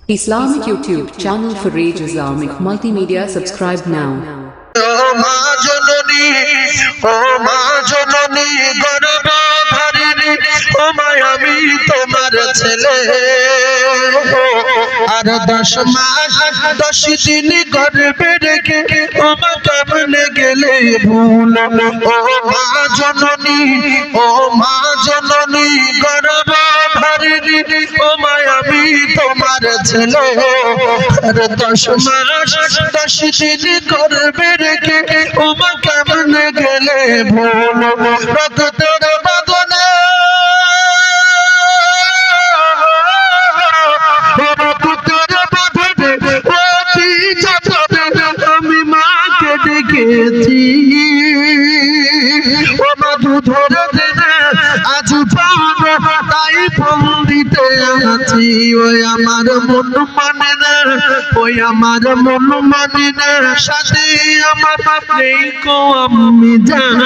Islamic YouTube channel for Rage Islamic Multimedia. Subscribe now. মা জননী ও মা জননী গর্ব ধারিণী ও মা আমি তোমার ছেলে আর 10 মাস 10 দিন গর্ভে রেখে ও মা কেমনে গেলে ভুল ও মা জননী ও মা জননী গর্ব ধারিণী ও মা আমি তোমার ছেলে আর 10 মাস 10 দিন গর্ভে রেখে ও মা কেমনে গেলে ভুল রক্তের বাঁধনে রক্তের বাঁধনে প্রতি যাতনে আমি মাকে ডেকেছি ও মা দুধের দিনে আজ পাবো তাই ফোন দিতে আছি ওই আমার মন মানে না ওই আমার মন মানে না সাথে আমার নেই কো আমি জান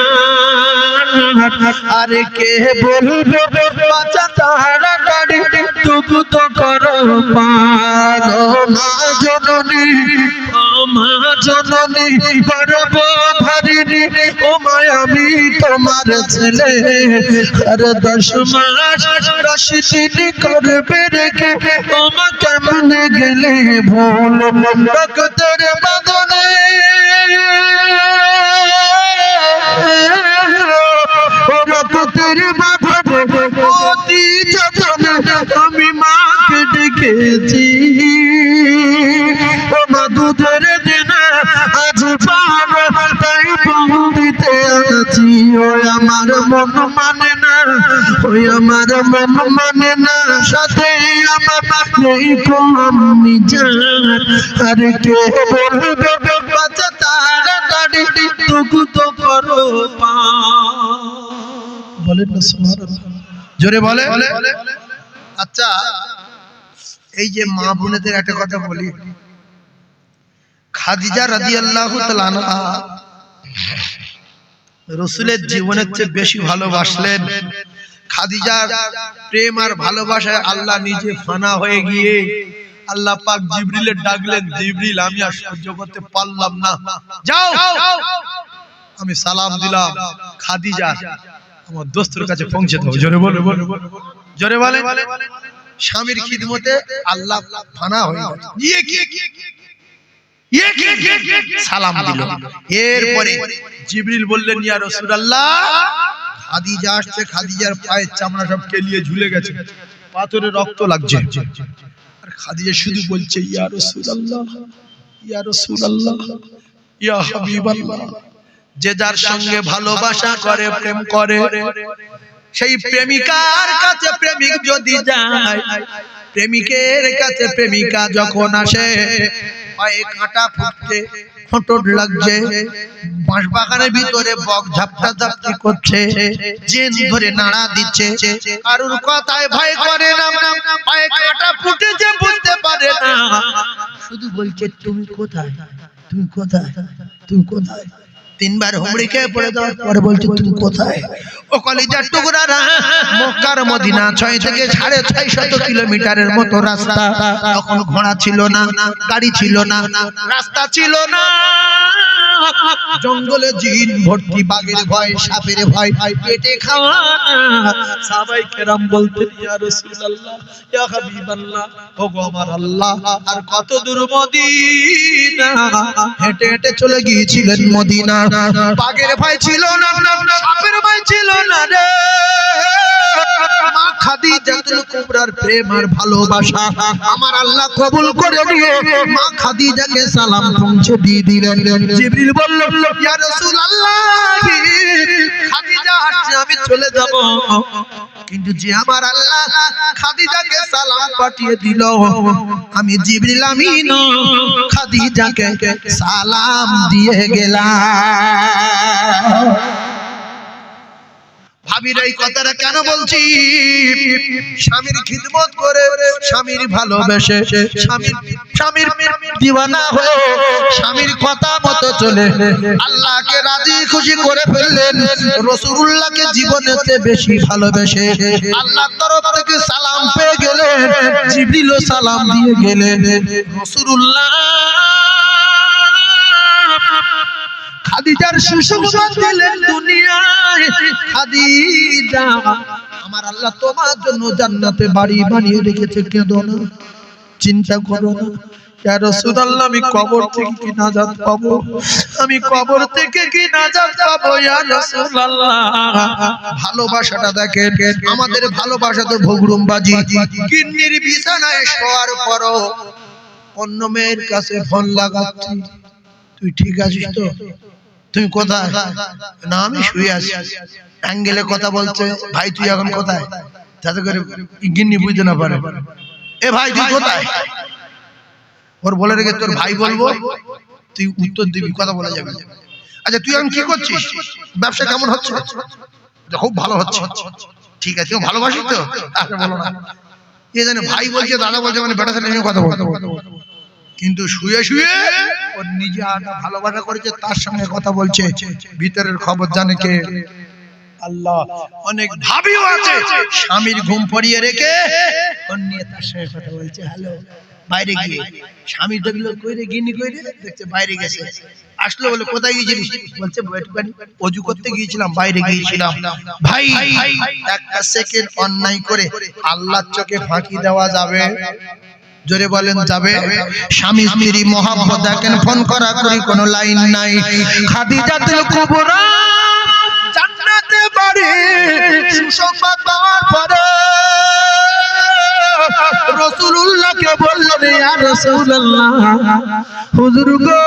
আরে কে বলবে বাচ্চা তাড়াতাড়ি টুকু তো করো পার মা জননী ও মা জননী গর্ব ধারিণী ও মা আমি তোমার ছেলে আর 10 মাস 10 দিন গর্ভে রেখে ও মা কেমনে গেলে ভুল রক্তের বাঁধনে রক্তের বাঁধনে অতি যতনে আমি মাকে ডেকেছি ও মা দুধের দিনে আজ পাবো তাই ফোন দিতে আছি ওই আমার মন মানে না ওই আমার মন মানে না সাথে আমার নেই কো আমি জান আর কে বলবে বাচ্চা তাড়াতাড়ি টুকু তো করো পা বলেন না সুবহানাল্লাহ জোরে বলে আচ্ছা এই যে মা বোনেদের একটা কথা বলি খাদিজা রাদিয়াল্লাহু তাআলা আনহা রাসূলের জীবনের চেয়ে বেশি ভালোবাসলেন খাদিজার প্রেম আর ভালোবাসায় আল্লাহ নিজে ফানা হয়ে গিয়ে আল্লাহ পাক জিবরিলের ডাকলেন জিবরিল আমি আর সহ্য করতে পারলাম না যাও আমি সালাম দিলাম খাদিজা আমার দোস্তের কাছে পৌঁছে দাও জোরে বলে জোরে বলে স্বামীর খিদমতে আল্লাহ ফানা হয়ে গেল সালাম দিল এরপরে জিবরিল বললেন ইয়া রাসূলুল্লাহ খাদিজা আসছে খাদিজার পায়ের চামড়া সব কেলিয়ে ঝুলে গেছে পাথরে রক্ত লাগছে আর খাদিজা শুধু বলছে ইয়া রাসূলুল্লাহ ইয়া রাসূলুল্লাহ ইয়া হাবিবাল্লাহ যে যার সঙ্গে ভালোবাসা করে প্রেম করে সেই প্রেমিকার কাছে প্রেমিক যদি যায় প্রেমিকের কাছে প্রেমিকা যখন আসে পায়ে কাঁটা ফুটছে ফোঁটর লাগছে বাঁশ বাগানের ভিতরে বক ঝাপটা ঝাপটি করছে জেন ধরে নাড়া দিচ্ছে কারুর কথায় ভয় করে না পায়ে কাঁটা ফুটেছে বুঝতে পারে না শুধু বলছে তুমি কোথায় তুমি কোথায় তুমি কোথায় তিনবার হুমড়ি খেয়ে পড়ে যাওয়ার পরে বলছে তুমি কোথায় ও কলিজার টুকরারা মক্কার মদিনা 6 থেকে 650 কিলোমিটারের মতো রাস্তা তখন ঘোড়া ছিল না গাড়ি ছিল না রাস্তা ছিল না জঙ্গলে জিন ভর্তি বাঘের ভয় সাপের ভয় পেটে খাওয়া সাহাবায়ে কেরাম বলতেন ইয়া রাসূলুল্লাহ ইয়া হাবিবাল্লাহ ওগো আমার আল্লাহ আর কত দূর মদিনা হেঁটে হেঁটে চলে গিয়েছিলেন মদিনা বাঘের ভয় ছিল না সাপের ভয় ছিল না রে মা খাদিজাতুল কুবরার প্রেম আর ভালোবাসা আমার আল্লাহ কবুল করে নিয়ে মা খাদিজাকে সালাম পৌঁছে দিয়ে দিলেন জিবরিল বলল ইয়া রাসূলুল্লাহ খাদিজা আসছে আমি চলে যাব কিন্তু যে আমার আল্লাহ খাদিজাকে সালাম পাঠিয়ে দিল আমি জিবরিল আমিন খাদিজাকে সালাম দিয়ে গেলাম ভাবির এই কথাটা কেন বলছি স্বামীর খিদমত করে স্বামীর ভালোবেসে স্বামীর দিওয়ানা হয়ে স্বামীর কথা মতো চলে আল্লাহকে রাজি খুশি করে ফেললেন। রাসূলুল্লাহকে জীবনেতে বেশি ভালোবেসে আল্লাহর তরফ থেকে সালাম পেয়ে গেলেন, জিবরিলও সালাম দিয়ে গেলেন। রাসূলুল্লাহ খাদিজার সুসংবাদ দিলেন দুনিয়ায়, খাদিজা আমার আল্লাহ তোমার জন্য জান্নাতে বাড়ি বানিয়ে রেখেছে, কেঁদো না, চিন্তা করো না। ইয়া রাসূলুল্লাহ আমি কবর থেকে কি নাজাত পাবো, আমি কবর থেকে কি নাজাত পাবো ইয়া রাসূলুল্লাহ। ভালোবাসাটা দেখেন, আমাদের ভালোবাসা তো ভগরুমবাজি। কিন্নির বিছানায় শোয়ার পরও অন্য মেয়ের কাছে ফোন লাগাচ্ছি, তুই ঠিক আছিস তো, তুমি কোথায়? না আমি শুয়ে আছি। অ্যাঙ্গেলে কথা বলছে, ভাই তুই এখন কোথায়? যাতে করে গিন্নি বুঝতে না পারে, এ ভাই তুই কোথায়? ওর বলে রেখে তোর ভাই বলবো, তুই উত্তর দিবি, কথা বলা যাবে। আচ্ছা তুই এখন কি করছিস, ব্যবসা কেমন হচ্ছে? খুব ভালো হচ্ছে। ঠিক আছে, ভালোবাসিস তো? আচ্ছা বলো না। এ জানে ভাই বলছে দাদা বলছে, মানে বেটা ছেলে নিয়ে কথা বলতে, কিন্তু শুয়ে শুয়ে ওর নিজে ভালোবাসা করেছে, তার সঙ্গে কথা বলছে, ভিতরের খবর জানে কে? আল্লাহ। অনেক ভাবিও আছে স্বামীর ঘুম পড়িয়ে রেখে ওর নিয়ে তার সঙ্গে কথা বলছে। হ্যালো, বাইরে গিয়ে স্বামী দেখলো কইরে গিনি কইরে দেখছে বাইরে গেছে, আসলো বলে কোথায় গিয়েছিলিস? বলছে ওযু করতে গিয়েছিলাম, বাইরে গিয়েছিলাম। ভাই একটা সেকেন্ড অন্যায় করে আল্লাহর চোখে ফাঁকি দেওয়া যাবে? জোরে বলেন যাবে? স্বামী স্ত্রী মহব্বত দেখেন, ফোন করা করি কোনো লাইন নাই। খাদিজাতুল কুবরা জান্নাতে বাড়ি সুসংবাদ পাওয়ার পরে রাসূলুল্লাহকে বললেন, ইয়া রাসূলুল্লাহ হুজুর গো,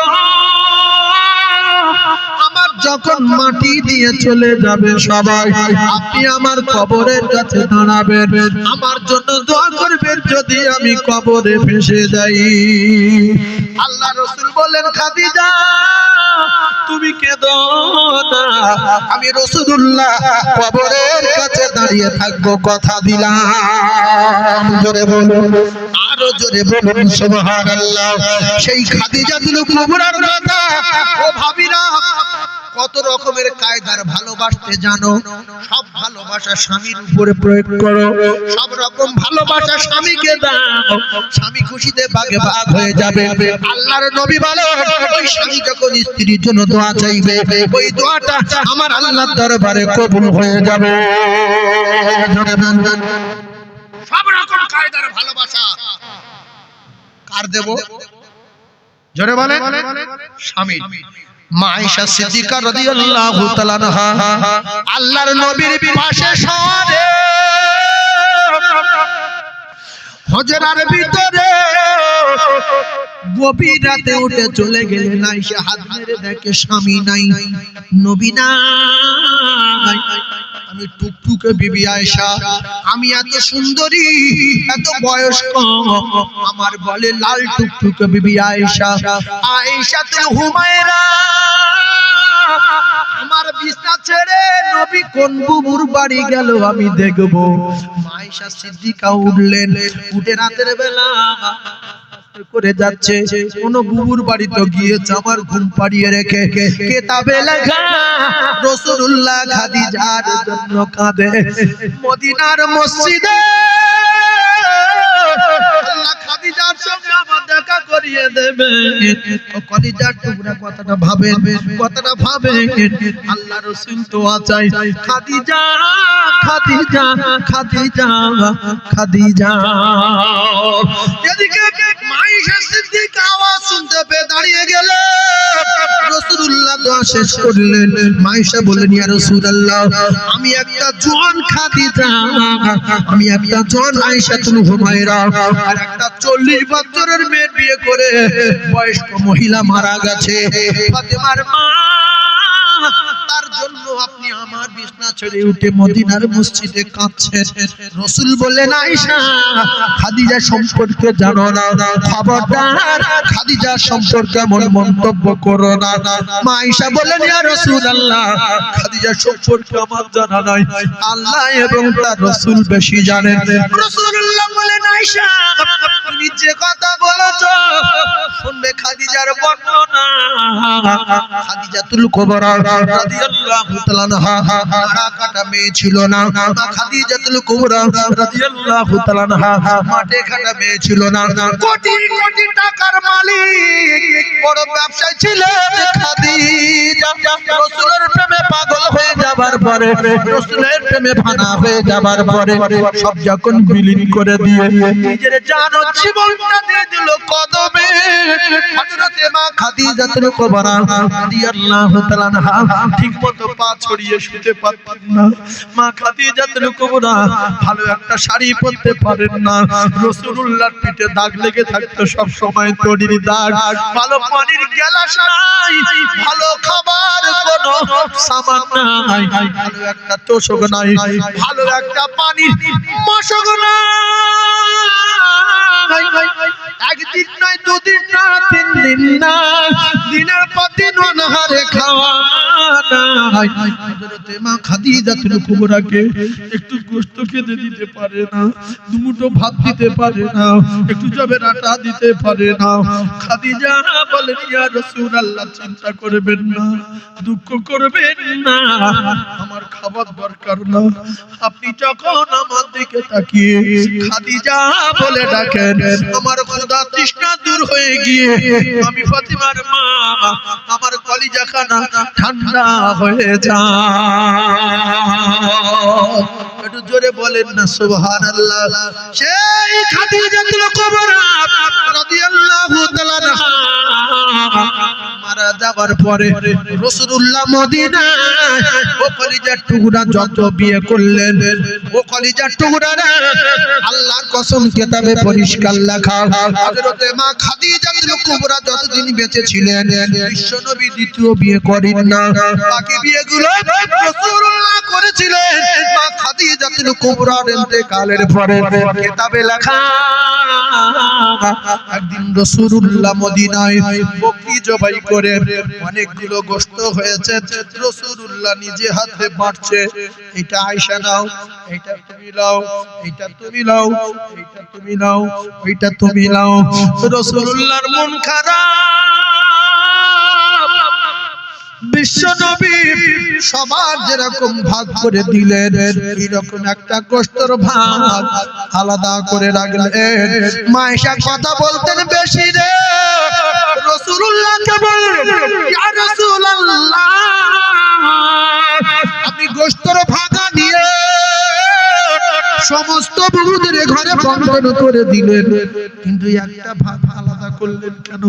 আমার যখন মাটি দিয়ে চলে যাবে সবাই, আপনি আমার কবরের কাছে দাঁড়াবেন, আমার জন্য দোয়া করবেন যদি আমি কবরে ফেসে যাই। আল্লাহ রাসূল বলেন, খাদিজা তুমি কেঁদো না, আমি রাসূলুল্লাহ কবরের কাছে দাঁড়িয়ে থাকবো, কথা দিলাম। জোরে বলুন, আরো জোরে বলুন সুবহানাল্লাহ। সেই খাদিজাতুল কুবরার কথা ও ভাবিরা কত রকমের কায়দার ভালোবাসতে জানো। সব ভালোবাসা স্বামীর উপরে প্রয়োগ করো, সব রকম ভালোবাসা স্বামীকে দাও, স্বামী খুশিতে ভাগে ভাগ হয়ে যাবে। আল্লাহর নবী বলেন, ওই স্বামী যখন স্ত্রীর জন্য দোয়া চাইবে, ওই দোয়াটা আমার আল্লাহর দরবারে কবুল হয়ে যাবে। সব রকম কায়দার ভালোবাসা কার দেব? জোরে বলেন, স্বামী। মা আয়েশা সিদ্দিকা রাদিয়াল্লাহু তাআলা আনহা আল্লাহর নবীর পাশে শোয়ে হুজরার ভিতরে গভীর রাতে উঠে চলে গেলেন। আয়েশা হাত মেরে দেখে স্বামী নাই, নবী নাই। আমি টুকটুকে বিবি আয়েশা, আমি এত সুন্দরী, এত বয়স কম, আমার বলে লাল টুকটুকে বিবি আয়েশা, আয়েশাতুল হুমায়রা, আমার বিছনা ছেড়ে নবী কোন বুবুর বাড়ি গেল আমি দেখব। আয়েশা সিদ্দিকা উঠলেন, উঠে রাতের বেলা করে যাচ্ছে, কোন বুবুর বাড়ি তো গিয়েছে, আমার ঘুম পাড়িয়ে রেখে কিতাবে লেখা রাসূলুল্লাহ খাদিজার জন্য কাঁদে। মদিনার মসজিদে আল্লাহ খাদিজার সঙ্গে আমার দেখা করিয়ে দেবে। খাদিজার টুকরা কথাটা ভাবেন, কথাটা ভাবেন। আল্লাহ রাসূল তো চাই খাদিজা খাদিজা খাদিজা খাদিজা। এদিকে আয়েশা সিদ্দিকা আওয়াজ শুনতে পেয়ে দাঁড়িয়ে গেলেন। রাসূলুল্লাহ দোয়া শেষ করলেন। আয়েশা বললেন, ইয়া রাসূলুল্লাহ আমি একটা জওয়ান খাদিজা, আমি একটা জওয়ান আয়েশাতুল হুমায়রা, আর একটা 40 বছরের মেয়ে বিয়ে করে বয়স্ক মহিলা মারা গেছে, ফাতেমার মা, তার জন্য আপনি আমার বিছনা ছেড়ে উঠে মদিনার মসজিদে কাঁদছেন। রাসূল বললেন, আয়েশা খাদিজা সম্পর্কে জানো না, খবরদার খাদিজা সম্পর্কে এমন মন্তব্য করো না। মা আয়েশা বললেন, ইয়া রাসূলুল্লাহ খাদিজা সম্পর্কে আমার জানা নাই, আল্লাহ এবং তার রাসূল বেশি জানেন। রাসূলুল্লাহ বলেন, আয়েশা খাদিজার বর্ণনা খাদিজাতুল কুবরা রাদিয়াল্লাহু তাআলা আনহা কাটা মেয়ে ছিল না খাদিজাতুল কুবরা রাদিয়াল্লাহু তাআলা আনহা মাঠে কাটা মেয়ে ছিল না কোটি কোটি টাকার মালিক বড় ব্যবসায়ী ছিলেন খাদিজা রাসূলের প্রেমে পাগল হয়ে যাবার পরে রাসূলের প্রেমে ফানা হয়ে যাবার পরে সব যখন বিলীন করে দিয়ে নিজের জান ও জীবনটা দিয়ে দিল কদমে হযরতে মা খাদিজাতুল কুবরা রাদিয়াল্লাহু তাআলা আনহা ঠিকমতো পা ছড়িয়ে শুতে পারতেন না মা খাদিজাতুল কুবরা ভালো একটা শাড়ি পরতে পারেন না রাসূলুল্লাহর পিঠে দাগ লেগে থাকতো সব সময় তড়ির দাগ ভালো পানির গ্লাস নাই ভালো খাবার কোনো সামান নাই ভালো একটা তোষক নাই ভালো একটা পানির মশক নাই একদিন নয় দুদিন না তিন দিন না দিনের পর দিন অনাহারে খাওয়া নাই হযরতে মা খাদিজাতুল কুবরাকে একটু গোশত খেতে দিতে পারে না দুমুঠো ভাত দিতে পারে না একটু জবের আটা দিতে পারে না খাদিজা বলেন ইয়া রাসূলুল্লাহ চিন্তা করবেন না দুঃখ করবেন না আমার খাবার দরকার না আপনি যখন আমার দিকে তাকিয়ে খাদিজা বলে ডাকেন আমার ক্ষুধা তৃষ্ণা দূর হয়ে গিয়ে আমি ফাতিমার মা আমার কলিজাখানা ঠান্ডা হয়ে যায় একটু জোরে বলেন না সুবহানাল্লাহ সেই খাদিজাতুল কুবরা রাদিয়াল্লাহু তাআলা আনহা মারা যাবার পরে রাসূলুল্লাহ মদিনায় ও কলিজার টুকরা যত বিয়ে করলেন ও কলিজার টুকরা আল্লাহর কসম কিতাবে পরিষ্কার লেখা হযরতে মা খাদিজাতুল কুবরা যতদিন বেঁচে ছিলেন বিশ্বনবী দ্বিতীয় বিয়ে করেন না বাকি বিয়েগুলো রাসূলুল্লাহ করেছিলেন মা খাদিজাতুল কুবরার ইন্তেকালের পরে কিতাবে লেখা একদিন রাসূলুল্লাহ মদিনায় বকরি জবাই করে অনেকগুলো গোশত হয়েছে রাসূলুল্লাহ নিজে হাতে বাটছে এটা আয়েশা নাও এটা তুমি নাও এটা তুমি নাও এটা তুমি নাও এটা তুমি নাও রাসূলুল্লাহর মন খারাপ বিশ্বনবী সবার যেরকম ভাগ করে দিলেন এরকম একটা গোশতের ভাগ আলাদা করে রাখলেন মা আয়েশা কথা বলতেন বেশি রে রাসূলুল্লাহকে বললেন ইয়া রাসূলুল্লাহ আপনি গোশতের ভাগা নিয়ে সমস্ত বুড়োদের ঘরে বন্টন করে দিলেন কিন্তু একটা ভাগ আলাদা করলেন কেন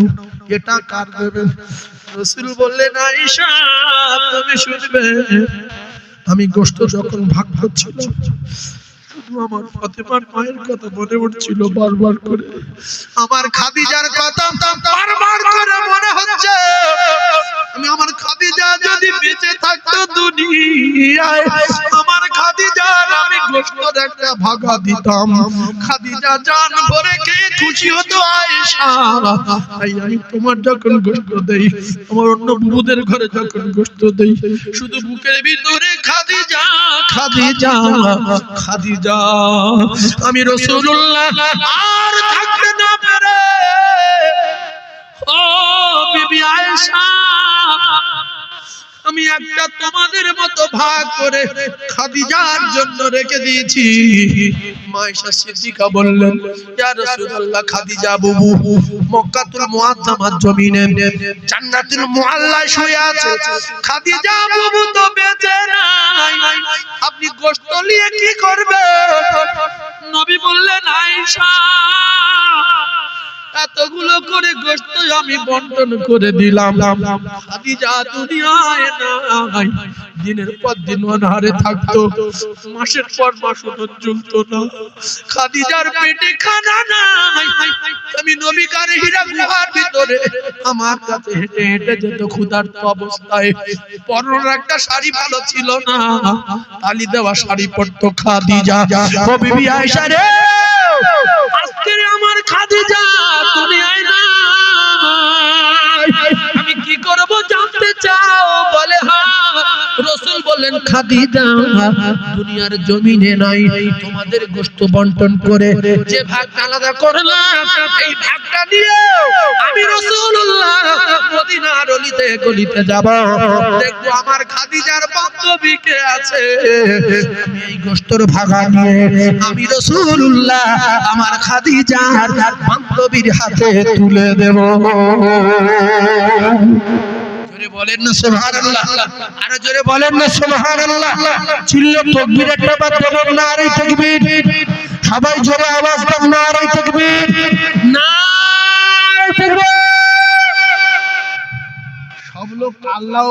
এটা কার দেবেন রাসূল বললেন আয়েশা তুমি শুনবে আমি গোশত যখন ভাগ করছিলাম শুধু আমার ফাতেমার মায়ের কথা মনে উঠছিল বারবার করে আমার খাদিজার কথা বারবার করে মনে হচ্ছে আমি আমার খাদিজা যদি বেঁচে থাকতো দুনিয়ায় আমার খাদিজার আমি গোশতের একটা ভাগা দিতাম খাদিজা জান ভরে কে খুশি হতো আয়েশা তাই আমি তোমার যখন গোশত দেই আমার অন্য বুড়োদের ঘরে যখন গোশত দেই শুধু বুকের ভিতরে খাদিজা খাদিজা খাদিজা আমি রাসূলুল্লাহ আর থাকতে না পারে ও বিবি আয়েশা আমি একটা তোমাদের মতো ভাগ করে খাদিজার জন্য রেখে দিয়েছি মা আয়েশা সিদ্দিকা বললেন ইয়া রাসূলুল্লাহ খাদিজা বুবু মক্কাতুল মুআজ্জামার জমিনে জান্নাতুল মুআল্লায় শুয়ে আছে খাদিজা বুবু তো বেঁচে নাই আপনি গোশত নিয়ে কি করবে নবী বললেন আয়েশা এতগুলো করে গোশত আমি বন্টন করে দিলাম খাদিজা দুনিয়ায় নাই দিনের পর দিন অনাহারে থাকতো মাসের পর মাস যুক্ত না খাদিজার পেটে খানা নাই আমি নবীকার হীরা গুহার ভিতরে আমার কাছে হেঁটে হেঁটে যেত ক্ষুধার্ত অবস্থায় পরনের একটা শাড়ি ভালো ছিল না তালি দেওয়া শাড়ি পরতো খাদিজা ও বিবি আয়েশা রে আজকে আমার খাদিজা দুনিয়ায় নাই আমি কি করব জানতে চাও বলে হ্যাঁ রাসূল বললেন খাদিজা দুনিয়ার জমিনে নাই তোমাদের গোশত বন্টন করে যে ভাগটা আলাদা করলাম এই ভাগটা নিয়ে আমি রাসূলুল্লাহ মদিনার অলিতে গলিতে যাব, দেখবো আমার খাদিজার বান্ধবী কে আছে, আমি এই গোশতের ভাগা নিয়ে আমি রাসূলুল্লাহ আমার খাদিজার বান্ধবীর হাতে তুলে দেব। জোরে বলেন না সুবহানাল্লাহ, আরো জোরে বলেন না সুবহানাল্লাহ। চিল্লে তাকবীর একটা বার দেবেন, নারে তাকবীর, সবাই জোরে আওয়াজ দাও, নারে তাকবীর, নারে তাকবীর। সব লোক আল্লাহ